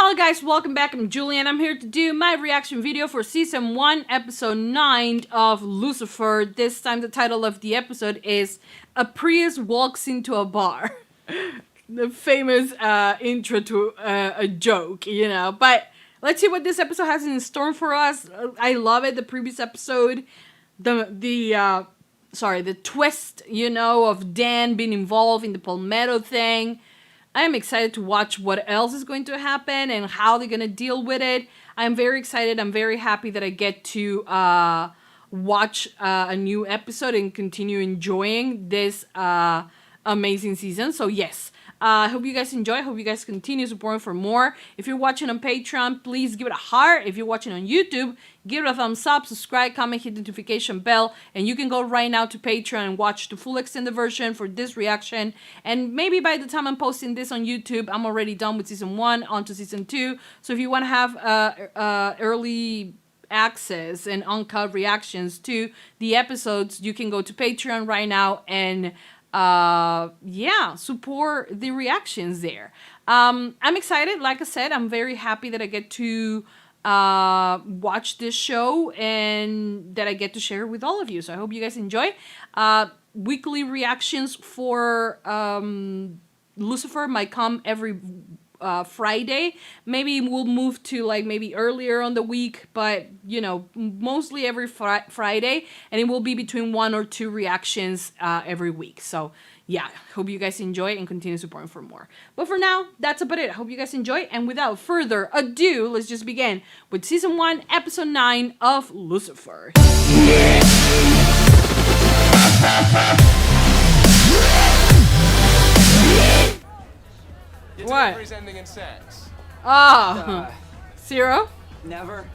Hello guys, welcome back. I'm Julie and I'm here to do my reaction video for Season 1, Episode 9 of Lucifer. This time the title of the episode is A Priest Walks into a Bar. The famous intro to a joke, you know. But let's see what this episode has in store for us. I love it. The previous episode, the twist, you know, of Dan being involved in the Palmetto thing. I am excited to watch what else is going to happen and how they're going to deal with it. I'm very excited. I'm very happy that I get to watch a new episode and continue enjoying this amazing season. So yes, I hope you guys enjoy. I hope you guys continue supporting for more. If you're watching on Patreon, please give it a heart. If you're watching on YouTube, give it a thumbs up, subscribe, comment, hit the notification bell, and you can go right now to Patreon and watch the full extended version for this reaction. And maybe by the time I'm posting this on YouTube, I'm already done with Season 1, on to Season 2. So if you want to have early access and uncut reactions to the episodes, you can go to Patreon right now and support the reactions there. I'm excited. Like I said, I'm very happy that I get to watch this show and that I get to share it with all of you. So I hope you guys enjoy. Weekly reactions for Lucifer might come every Friday. Maybe we'll move to like maybe earlier on the week, but you know, mostly every Friday, and it will be between 1 or 2 reactions every week. So yeah, hope you guys enjoy and continue supporting for more. But for now, that's about it. I hope you guys enjoy, and without further ado, let's just begin with Season 1, Episode 9 of Lucifer. Your What? delivery's ending in sex. Oh, 0? Never.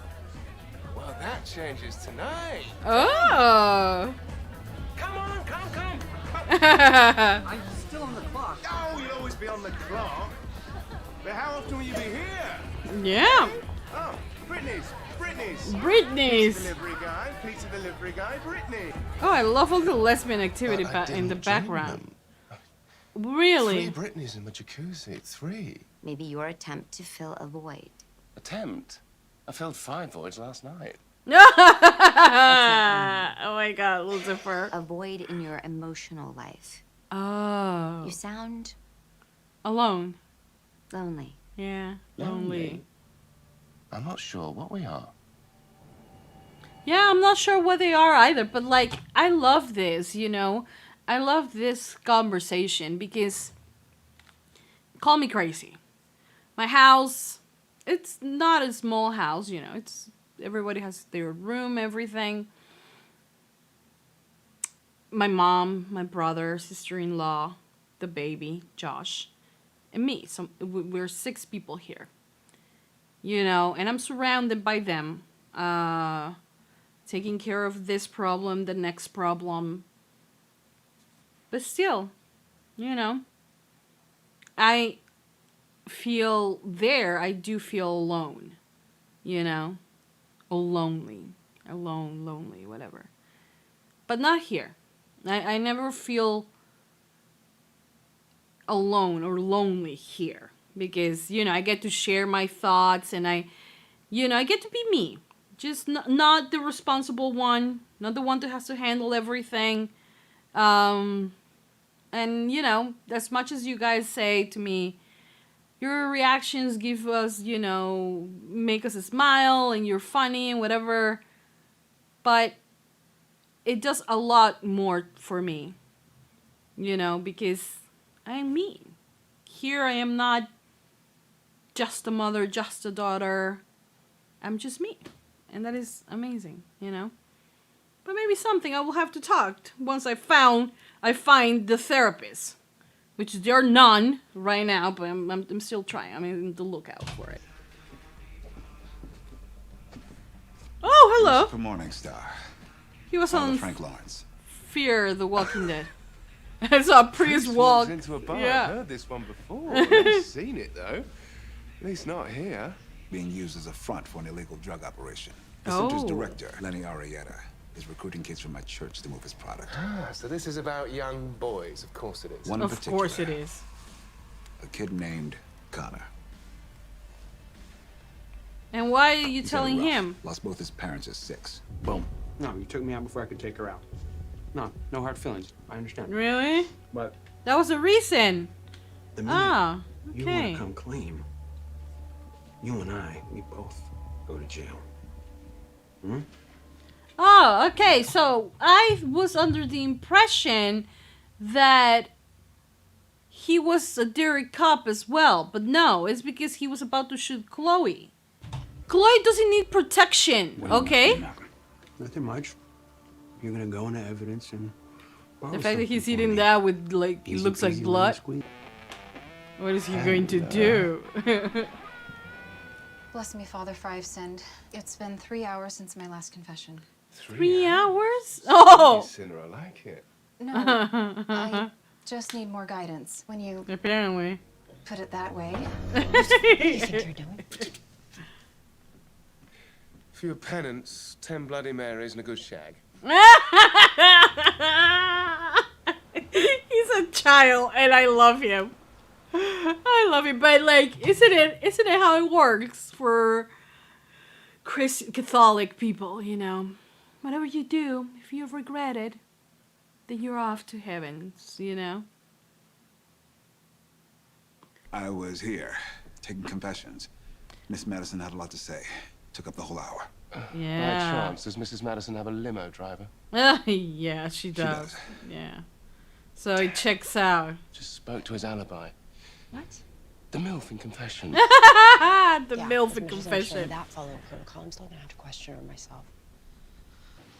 Well, that changes tonight. Oh. Come on, come. I'm still on the clock. Oh, you'll always be on the clock. But how often will you be here? Yeah. Oh, Brittany's. Britney's. Pizza delivery guy, Brittany. Oh, I love all the lesbian activity in the background. Really? 3 Britneys in my jacuzzi. 3. Maybe your attempt to fill a void. Attempt? I filled 5 voids last night. Oh my god, Lucifer. A void in your emotional life. Oh. You sound Alone. lonely. Yeah, lonely. I'm not sure what we are. Yeah, I'm not sure what they are either, but like, I love this, you know? I love this conversation because, call me crazy. My house, it's not a small house, you know, everybody has their room, everything. My mom, my brother, sister-in-law, the baby, Josh, and me. So we're 6 people here, you know, and I'm surrounded by them, taking care of this problem, the next problem. But still, you know, I do feel alone, you know, or lonely, whatever. But not here. I never feel alone or lonely here because, you know, I get to share my thoughts and I get to be me. Just not the responsible one, not the one that has to handle everything. And, you know, as much as you guys say to me, your reactions give us, you know, make us smile and you're funny and whatever. But it does a lot more for me, you know, because I'm me. Here I am not just a mother, just a daughter. I'm just me. And that is amazing, you know. But maybe something I will have to talk once I find the therapist, which there are none right now, but I'm still trying. I'm on the lookout for it. Oh, hello. Lucifer Morningstar. He was on Frank Lawrence. Fear the Walking Dead. I saw a priest walk. Into a bar. Yeah. I've heard this one before. I've never seen it though. At least not here. Being used as a front for an illegal drug operation. The Oh. center's director, Lenny Arrieta, is recruiting kids from my church to move his product. Ah, so this is about young boys. Of course it is. One in Of course it particular, is. A kid named Connor. And why are you He's telling had it rough. him? Lost both his parents at 6. Boom. No, you took me out before I could take her out. No hard feelings. I understand. Really? But That was the reason. the minute Ah, you want okay. to come clean, you and I, we both go to jail. Hmm? Oh, okay. So I was under the impression that he was a dirty cop as well, but no, it's because he was about to shoot Chloe. Chloe doesn't need protection, What do you okay? want? Nothing much. You're gonna go into evidence and borrow The fact that he's something for eating me. that with like it Easy looks like peasy, blood. lemon squeeze. What is he going to do? Bless me, Father, for I've sinned. It's been 3 hours since my last confession. 3 hours? Oh! Sinner, I like it. No, I just need more guidance. When you Apparently. put it that way. For your penance, 10 Bloody Marys and a good shag. He's a child and I love him. I love him, but like, isn't it how it works for Catholic people, you know? Whatever you do, if you regret it, then you're off to heavens, you know? I was here, taking confessions. Miss Madison had a lot to say. Took up the whole hour. By Yeah. chance, does Mrs. Madison have a limo driver? Yeah, she does. does. Yeah. So it checks out. Just spoke to his alibi. What? The MILF in confession. The Yeah, MILF as in much as I'm sure confession. that followed protocol, I'm still gonna have to question her myself.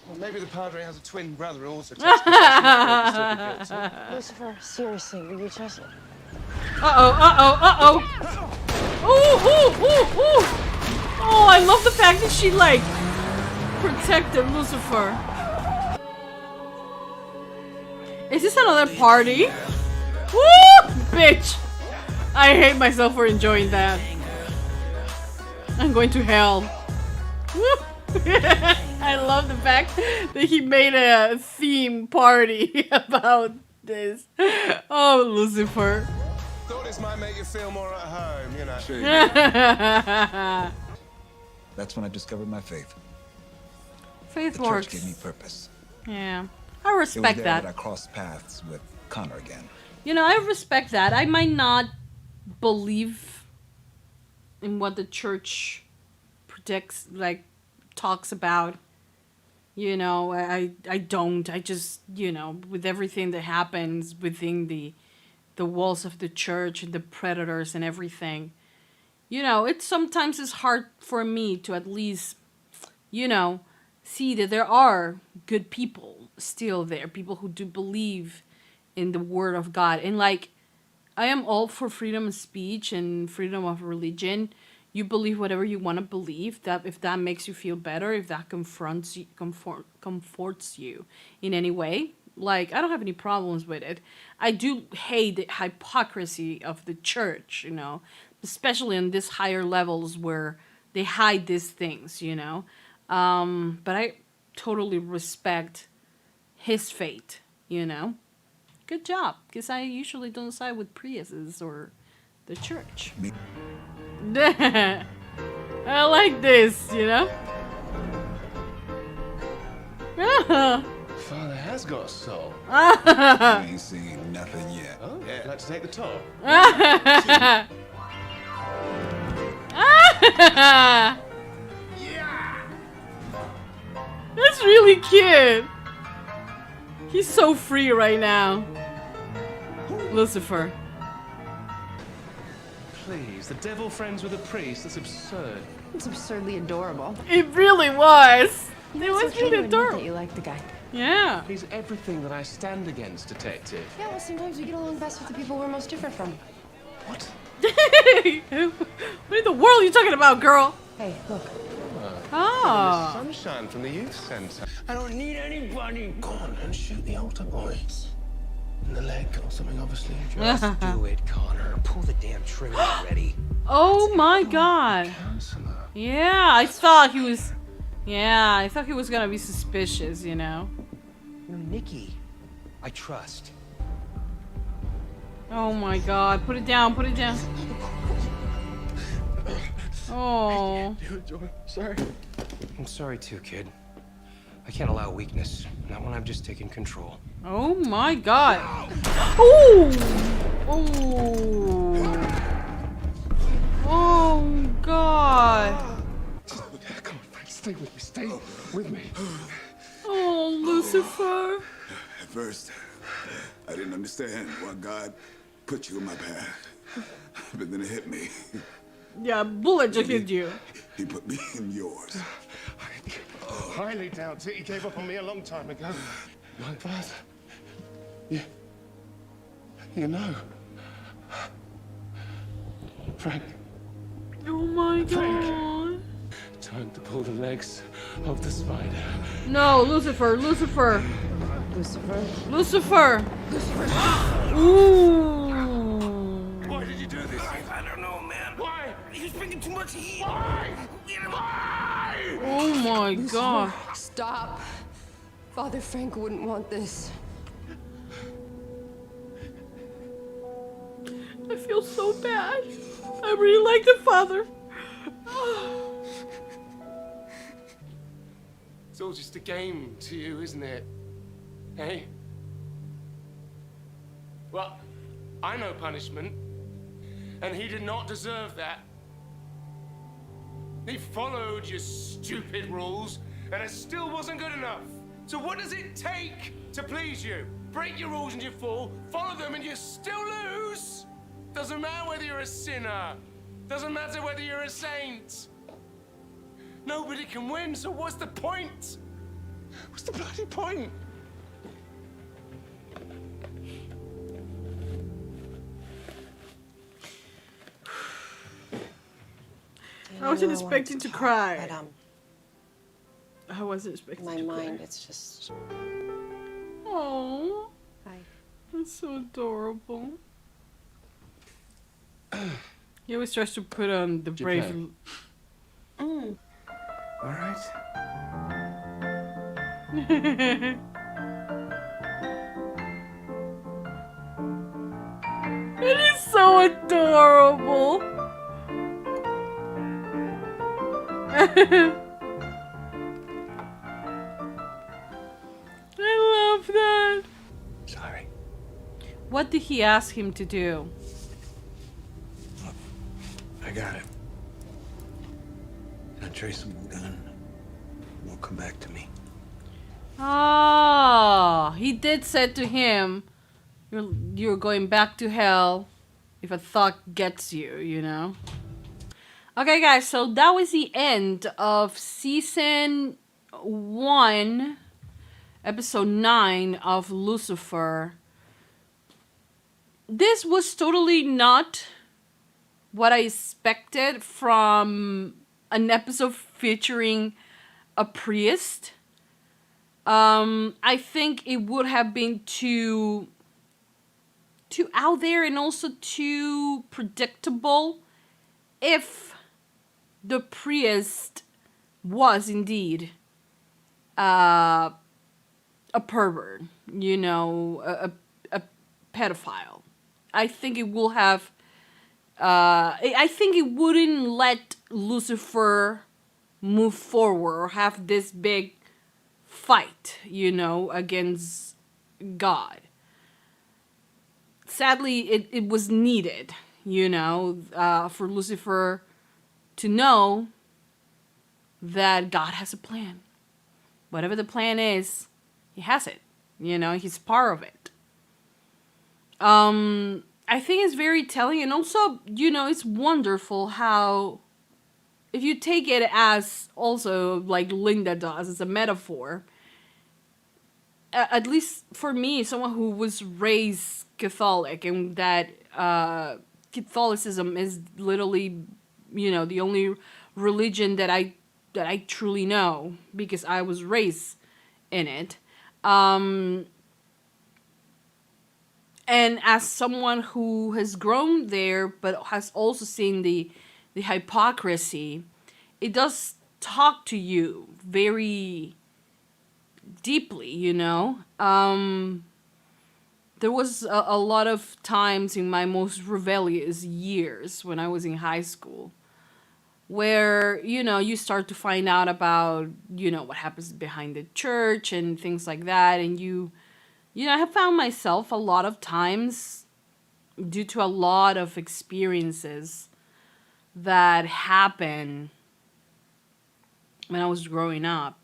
Well, maybe the padre has a twin brother who also takes confession. Still be guilty. Lucifer, seriously, will you just... Uh-oh. Ooh, ooh, ooh, ooh. Oh, I love the fact that she, like, protected Lucifer. Is this another party? Woo! Bitch! I hate myself for enjoying that. I'm going to hell. Woo! I love the fact that he made a theme party about this. Oh, Lucifer. Thought this might make you feel more at home, you know. Sure. That's when I discovered my faith. Faith The works. church gave me purpose. Yeah. I It was respect there that. that I crossed paths with Connor again. You know, I respect that. I might not believe in what the church predicts, like, talks about. You know, I don't. I just, you know, with everything that happens within the walls of the church and the predators and everything, you know, it sometimes is hard for me to at least, you know, see that there are good people still there, people who do believe in the word of God. And like, I am all for freedom of speech and freedom of religion. You believe whatever you want to believe, that if that makes you feel better, if that comforts you in any way, like, I don't have any problems with it. I do hate the hypocrisy of the church, you know, especially on these higher levels where they hide these things, you know. But I totally respect his fate, you know. Good job, because I usually don't side with Priuses or the church. Me- I like this, you know. Father has got a soul. I ain't seen nothing yet. Oh, yeah. Like to take the top? That's really cute. He's so free right now. Lucifer. Please, the devil friends with a priest? That's absurd. It's absurdly adorable. It really was. It was It's okay really to admit that adorable. you like the guy. Yeah. He's everything that I stand against, detective. Yeah, well, sometimes we get along best with the people we're most different from. What? What in the world are you talking about, girl? Hey, look. Oh. Sunshine from the youth centre. I don't need anybody. Go on and shoot the altar boy. In the leg or something, obviously. Just do it, Connor. Pull the damn trigger already. Oh my god. Counselor. Yeah, I thought he was. Yeah, I thought he was gonna be suspicious, you know. No, Nikki. I trust. Oh my god. Put it down, put it down. Oh. Do it, Joy. Sorry. I'm sorry too, kid. I can't allow weakness. Not when I've just taken control. Oh my god. Ooh. Ooh. Oh god. Come on, Frank. Stay with me. Stay with me. Oh, Lucifer. At first, I didn't understand why God put you in my path. But then it hit me. Yeah, bullet just hit you. He put me in yours. I highly doubt it. He gave up on me a long time ago. My father. You know. Frank. Oh my god. Time to pull the legs of the spider. No, Lucifer, Lucifer. Lucifer. Lucifer. Ooh. Why did you do this? I don't know, man. Why? He was bringing too much heat. Why? Why? Oh my god. Stop. Father Frank wouldn't want this. I feel so bad. I really like the father. It's all just a game to you, isn't it? Hey? Well, I know punishment. And he did not deserve that. He followed your stupid rules, and it still wasn't good enough. So what does it take to please you? Break your rules and you fall, follow them and you still lose? Doesn't matter whether you're a sinner. Doesn't matter whether you're a saint. Nobody can win, so what's the point? What's the bloody point? I wasn't expecting to cry. But I wasn't expecting my to mind, cry. it's just. Oh, Hi. that's so adorable. He always tries to put on the brave. All right. It is so adorable. I love that. Sorry. What did he ask him to do? I got it. An untraceable gun won't come back to me. Ah, he did say to him, "You're going back to hell if a thought gets you," you know. Okay, guys, so that was the end of season 1, episode 9 of Lucifer. This was totally not what I expected from an episode featuring a priest. I think it would have been too out there and also too predictable if the priest was indeed a pervert, you know, a pedophile. I think it will have I think it wouldn't let Lucifer move forward or have this big fight, you know, against God. Sadly, it was needed, you know, for Lucifer to know that God has a plan. Whatever the plan is, he has it. You know, he's part of it. I think it's very telling, and also, you know, it's wonderful how, if you take it as also like Linda does, as a metaphor, at least for me, someone who was raised Catholic, and that Catholicism is literally, you know, the only religion that I truly know because I was raised in it. And as someone who has grown there, but has also seen the hypocrisy, it does talk to you very deeply, you know. There was a lot of times in my most rebellious years when I was in high school where, you know, you start to find out about, you know, what happens behind the church and things like that. And you know, I have found myself a lot of times, due to a lot of experiences that happened when I was growing up,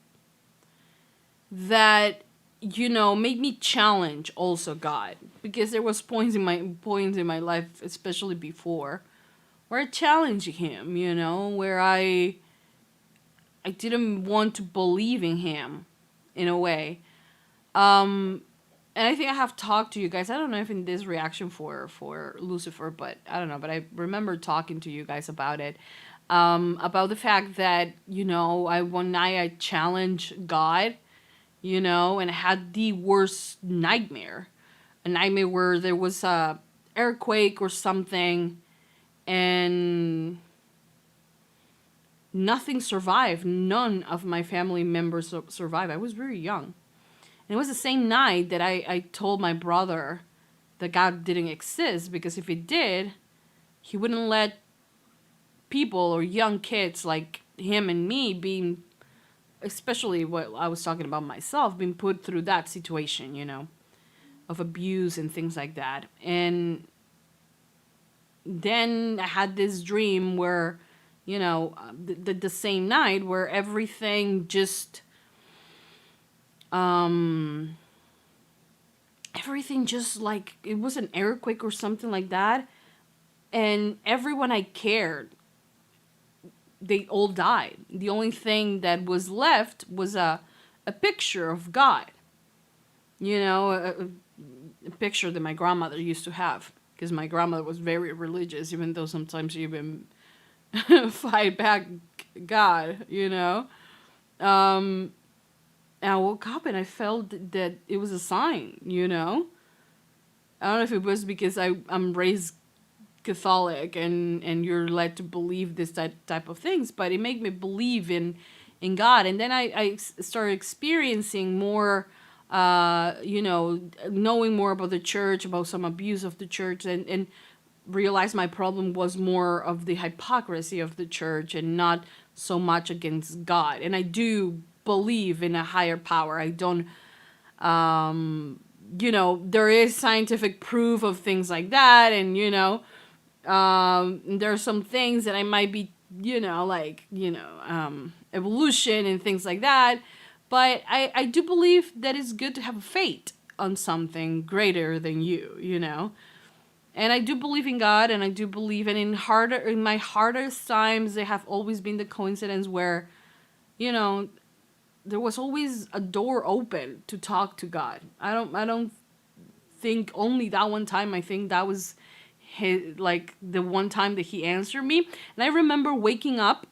that, you know, made me challenge also God, because there was points in my life, especially before, where I challenged him, you know, where I didn't want to believe in him in a way. And I think I have talked to you guys. I don't know if in this reaction for Lucifer, but I don't know. But I remember talking to you guys about it, about the fact that, you know, one night I challenged God, you know, and I had the worst nightmare, a nightmare where there was a earthquake or something, and nothing survived. None of my family members survived. I was very young. And it was the same night that I told my brother that God didn't exist, because if it did, he wouldn't let people or young kids like him and me being, especially what I was talking about myself, being put through that situation, you know, of abuse and things like that. And then I had this dream where, you know, the same night where everything just, everything just like, it was an earthquake or something like that. And everyone I cared, they all died. The only thing that was left was a picture of God. You know, a picture that my grandmother used to have. Because my grandmother was very religious, even though sometimes she even fight back God, you know. And I woke up and I felt that it was a sign, you know. I don't know if it was because I'm raised Catholic and you're led to believe this type of things, but it made me believe in God. And then I started experiencing more, you know, knowing more about the church, about some abuse of the church, and realized my problem was more of the hypocrisy of the church and not so much against God. And I do believe in a higher power. I don't, you know, there is scientific proof of things like that, and, you know, there are some things that I might be, you know, like, you know, evolution and things like that. But I do believe that it's good to have faith on something greater than you know. And I do believe in God, and I do believe, and in my hardest times, they have always been the coincidence where, you know, there was always a door open to talk to God. I don't think only that one time. I think that was like the one time that he answered me. And I remember waking up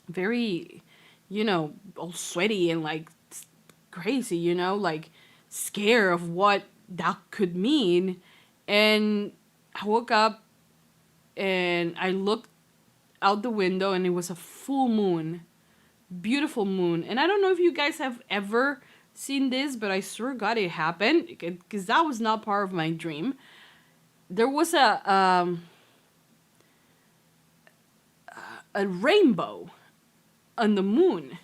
very, you know, all sweaty and like crazy, you know, like scared of what that could mean. And I woke up and I looked out the window and it was a full moon, beautiful moon. And I don't know if you guys have ever seen this, but I swear to God it happened, because that was not part of my dream. There was a rainbow on the moon.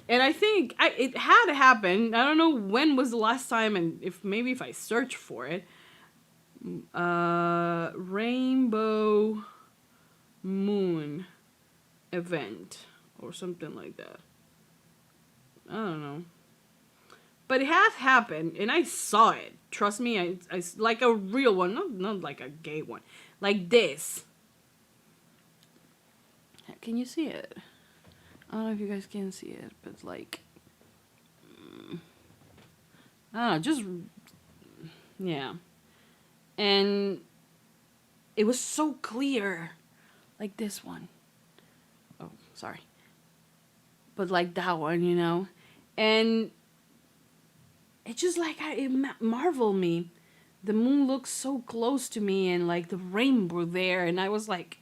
And I think it had happened. I don't know when was the last time, and if I search for it. Rainbow moon event or something like that. I don't know. But it has happened, and I saw it. Trust me, I like a real one, not like a gay one. Like this. Can you see it? I don't know if you guys can see it, but like, I don't know, just, yeah. And it was so clear, like this one. Oh, sorry. But like that one, you know? And it just like, it marveled me. The moon looked so close to me, and like the rainbow there. And I was like,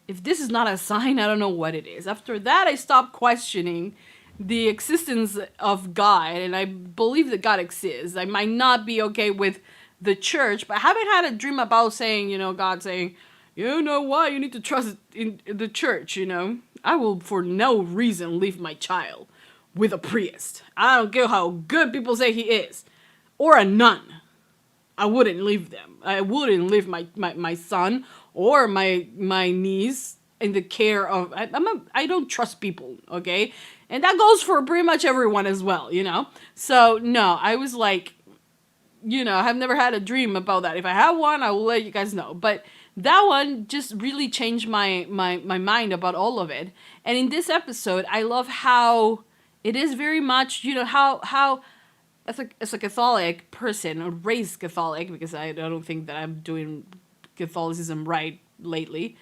if this is not a sign, I don't know what it is. After that, I stopped questioning the existence of God, and I believe that God exists. I might not be okay with the church, but I haven't had a dream about saying, you know, God saying, you know what, you need to trust in the church, you know. I will for no reason leave my child with a priest. I don't care how good people say he is. Or a nun. I wouldn't leave them. I wouldn't leave my son or my niece in the care of... I don't trust people, okay? And that goes for pretty much everyone as well, you know? So, no, I was like, you know, I've never had a dream about that. If I have one, I will let you guys know. But that one just really changed my mind about all of it. And in this episode, I love how it is very much, you know, how as a Catholic person, or raised Catholic, because I don't think that I'm doing Catholicism right lately,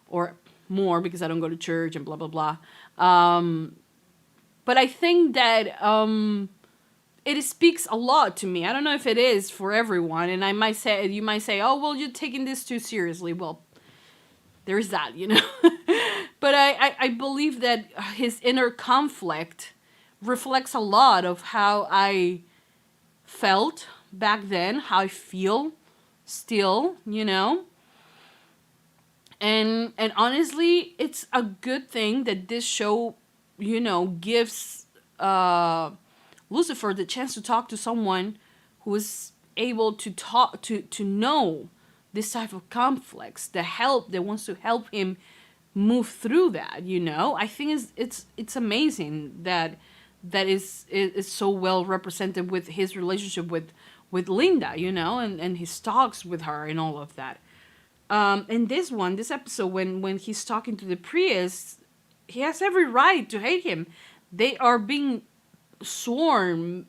or more because I don't go to church and blah, blah, blah. But I think that it speaks a lot to me. I don't know if it is for everyone, and you might say, oh, well, you're taking this too seriously. Well, there's that, you know. But I believe that his inner conflict reflects a lot of how I felt back then, how I feel still, you know. And honestly, it's a good thing that this show, you know, gives Lucifer the chance to talk to someone who is able to talk to know this type of conflicts, the help that wants to help him move through that, you know. I think it's amazing that is so well represented with his relationship with Linda, you know, and his talks with her and all of that. And this episode, when he's talking to the priest, he has every right to hate him. They are being sworn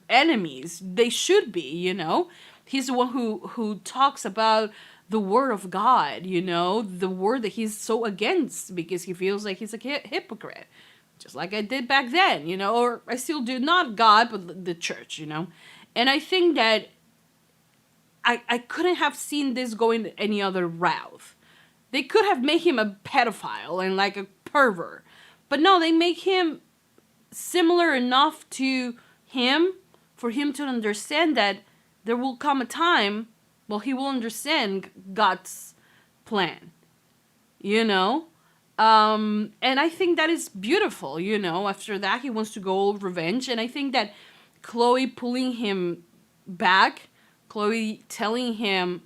enemies. They should be, you know. He's the one who talks about the word of God, you know, the word that he's so against because he feels like he's a hypocrite. Just like I did back then, you know, or I still do, not God, but the church, you know. And I think that I couldn't have seen this going any other route. They could have made him a pedophile and like a pervert. But no, they make him similar enough to him for him to understand that there will come a time, well, he will understand God's plan, you know? And I think that is beautiful, you know? After that, he wants to go revenge. And I think that Chloe pulling him back, Chloe telling him,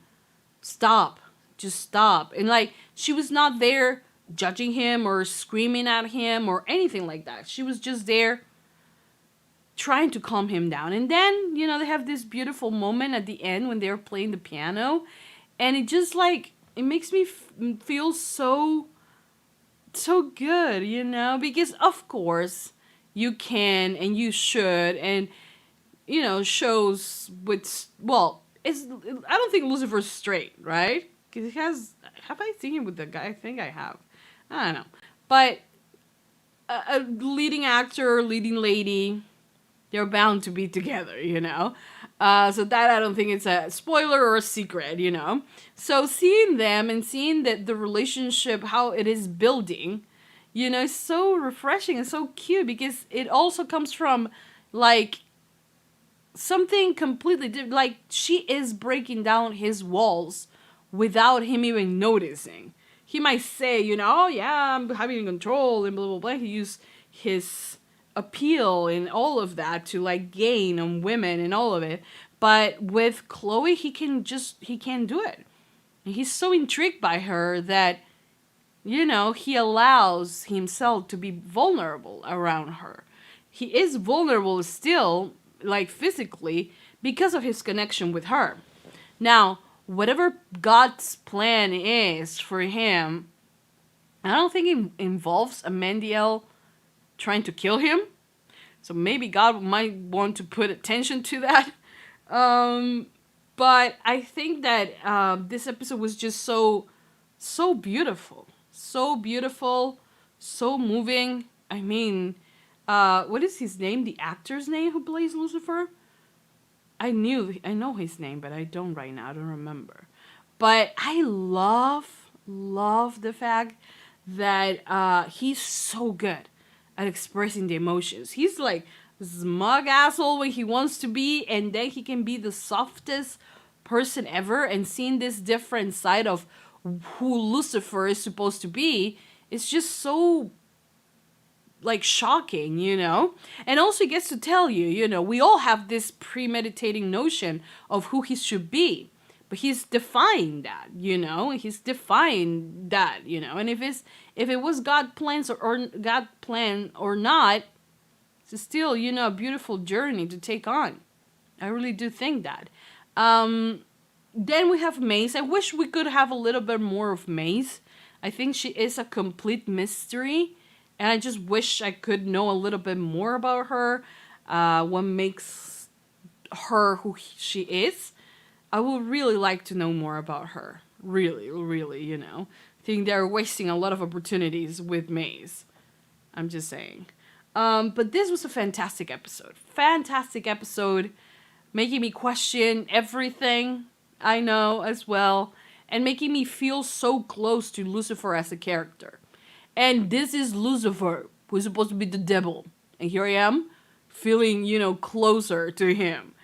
stop, just stop. And like, she was not there judging him or screaming at him or anything like that. She was just there trying to calm him down. And then, you know, they have this beautiful moment at the end when they're playing the piano. And it just like, it makes me feel so good, you know, because of course you can and you should, and you know, shows with, well, I don't think Lucifer's straight, right? Because he have I seen him with the guy? I think I have. I don't know. But a leading actor, leading lady, they're bound to be together, you know? So that I don't think it's a spoiler or a secret, you know? So seeing them and seeing that the relationship, how it is building, you know, is so refreshing and so cute because it also comes from, like, something completely different. Like, she is breaking down his walls without him even noticing. He might say, you know, oh yeah, I'm having control and blah, blah, blah. He used his appeal and all of that to like gain on women and all of it. But with Chloe, he can't do it. And he's so intrigued by her that, you know, he allows himself to be vulnerable around her. He is vulnerable still, like physically, because of his connection with her. Now, whatever God's plan is for him, I don't think it involves Amendiel trying to kill him. So maybe God might want to put attention to that. But I think that this episode was just so beautiful. So beautiful, so moving. I mean, what is his name? The actor's name who plays Lucifer? I know his name, but I don't right now. I don't remember. But I love the fact that he's so good at expressing the emotions. He's like smug asshole when he wants to be, and then he can be the softest person ever, and seeing this different side of who Lucifer is supposed to be is just so like shocking, you know? And also he gets to tell you, you know, we all have this premeditating notion of who he should be, but he's defying that, you know? He's defying that, you know? And if it was God plans or God plan or not, it's still, you know, a beautiful journey to take on. I really do think that. Then we have Maze. I wish we could have a little bit more of Maze. I think she is a complete mystery, and I just wish I could know a little bit more about her. What makes her who she is. I would really like to know more about her. Really, really, you know. I think they're wasting a lot of opportunities with Maze. I'm just saying. But this was a fantastic episode. Fantastic episode. Making me question everything I know as well. And making me feel so close to Lucifer as a character. And this is Lucifer, who's supposed to be the devil. And here I am, feeling, you know, closer to him.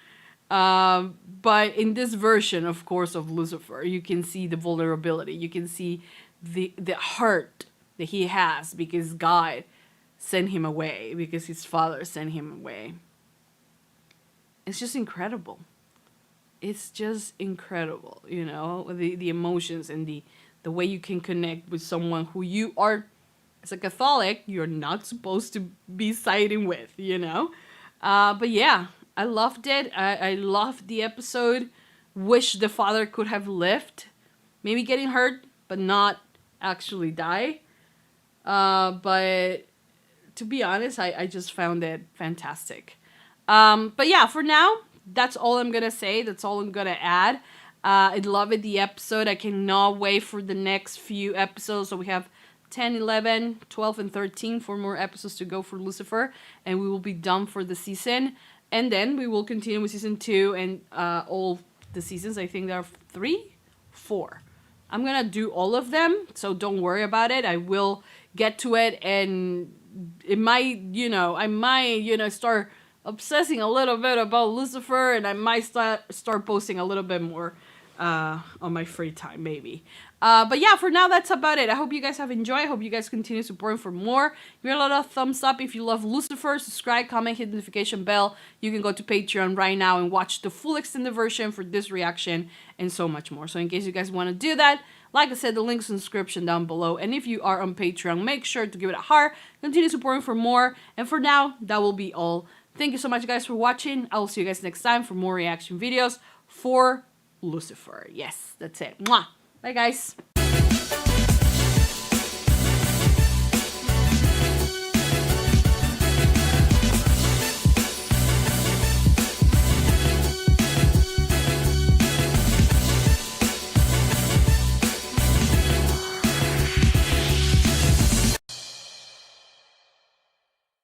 But in this version, of course, of Lucifer, you can see the vulnerability. You can see the hurt that he has because God sent him away, because his father sent him away. It's just incredible. It's just incredible, you know, the emotions and the way you can connect with someone who you are, as a Catholic, you're not supposed to be siding with, you know. But yeah, I loved it. I loved the episode. Wish the father could have lived. Maybe getting hurt, but not actually die. But to be honest, I just found it fantastic. But yeah, for now, that's all I'm going to say. That's all I'm going to add. I loved the episode. I cannot wait for the next few episodes. So we have 10, 11, 12, and 13, 4 more episodes to go for Lucifer. And we will be done for the season. And then we will continue with season 2 and all the seasons. I think there are 3, 4. I'm going to do all of them. So don't worry about it. I will get to it. And it might, you know, I might, you know, start obsessing a little bit about Lucifer. And I might start posting a little bit more on my free time, maybe. But yeah, for now, that's about it. I hope you guys have enjoyed. I hope you guys continue supporting for more. Give it a lot of thumbs up if you love Lucifer. Subscribe, comment, hit the notification bell. You can go to Patreon right now and watch the full extended version for this reaction and so much more. So in case you guys want to do that, like I said, the link's in the description down below. And if you are on Patreon, make sure to give it a heart. Continue supporting for more. And for now, that will be all. Thank you so much, guys, for watching. I will see you guys next time for more reaction videos for Lucifer. Yes, that's it. Mwah. Bye, guys.